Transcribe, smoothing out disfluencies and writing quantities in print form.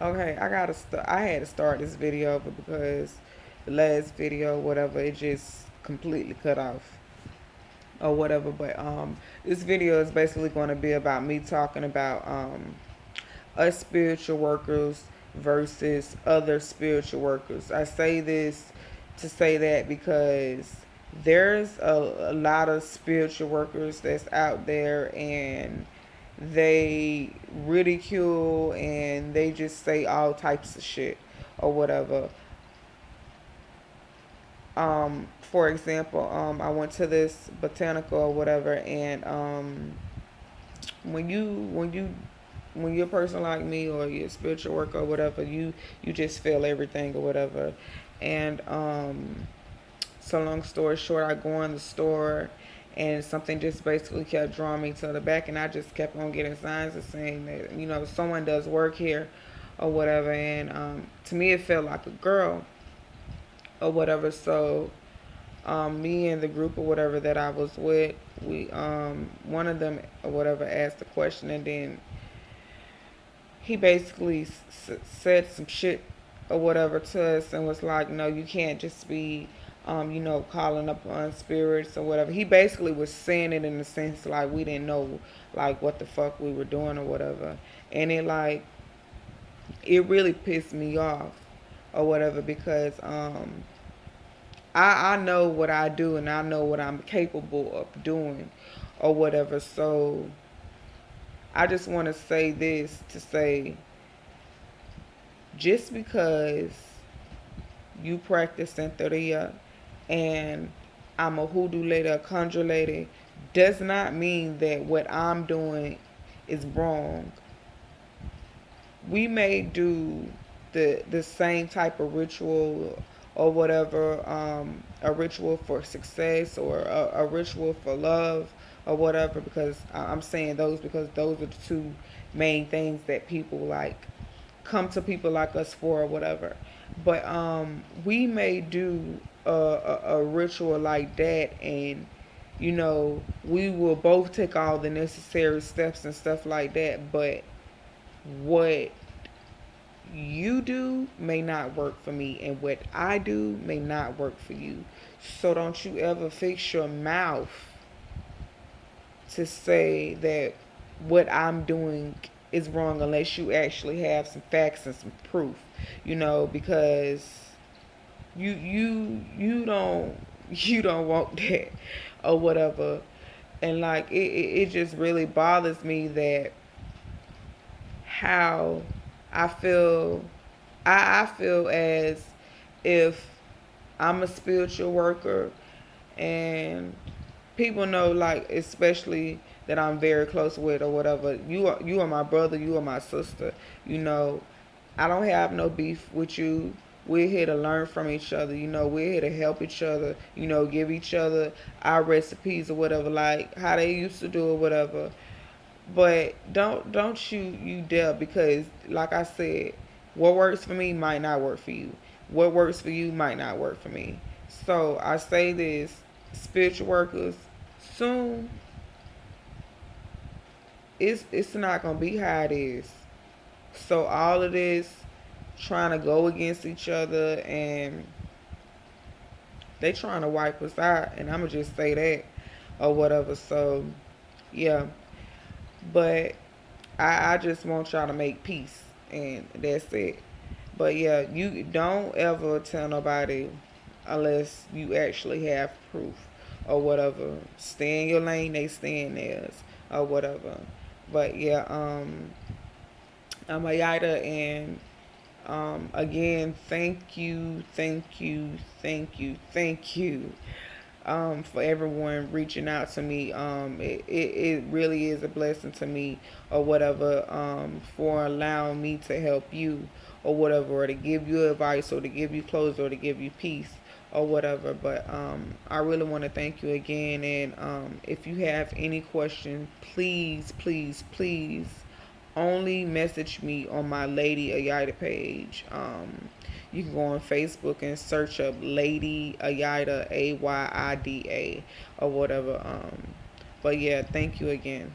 Okay, I had to start this video because the last video, whatever, it just completely cut off or whatever. But this video is basically going to be about me talking about us spiritual workers versus other spiritual workers. I say this to say that because there's a lot of spiritual workers that's out there, and they ridicule and they just say all types of shit or whatever. For example, I went to this botanical or whatever, and when you when you when you're a person like me or you're a spiritual worker or whatever, you just feel everything or whatever. And so long story short, I go in the store and something just basically kept drawing me to the back, and I just kept on getting signs of saying that someone does work here or whatever. And to me it felt like a girl or whatever. So me and the group or whatever that I was with, we one of them or whatever asked a question, and then he basically said some shit or whatever to us and was like, no, you can't just be, calling upon spirits or whatever. He basically was saying it in the sense like we didn't know like what the fuck we were doing or whatever. And it really pissed me off or whatever because I know what I do and I know what I'm capable of doing or whatever. So I just want to say this to say just because you practice Santeria and I'm a hoodoo lady, a conjure lady, does not mean that what I'm doing is wrong. We may do the same type of ritual or whatever, a ritual for success or a ritual for love or whatever, because I'm saying those because those are the two main things that people like come to people like us for or whatever. But we may do a ritual like that, and we will both take all the necessary steps and stuff like that. But what you do may not work for me, and what I do may not work for you. So don't you ever fix your mouth to say that what I'm doing is wrong unless you actually have some facts and some proof, because you don't you don't want that or whatever. And like it just really bothers me that how I feel I feel as if I'm a spiritual worker, and people know, like, especially that I'm very close with or whatever. You are my brother, you are my sister. You know, I don't have no beef with you. We're here to learn from each other. We're here to help each other. Give each other our recipes or whatever, like how they used to do or whatever. But don't you dare, because like I said, what works for me might not work for you. What works for you might not work for me. So I say this, spiritual workers, soon it's not gonna be how it is. So all of this trying to go against each other, and they trying to wipe us out, and I'ma just say that or whatever. So yeah. But I just want y'all to make peace, and that's it. But yeah, you don't ever tell nobody unless you actually have proof or whatever. Stay in your lane, they stay in theirs or whatever. But yeah, I'm Ayida, and again, thank you for everyone reaching out to me. It really is a blessing to me or whatever, for allowing me to help you or whatever, or to give you advice or to give you closure or to give you peace or whatever. But I really want to thank you again. And if you have any questions, please, please, please only message me on my Lady Ayida page. You can go on Facebook and search up Lady Ayida, Ayida, or whatever. But yeah, thank you again.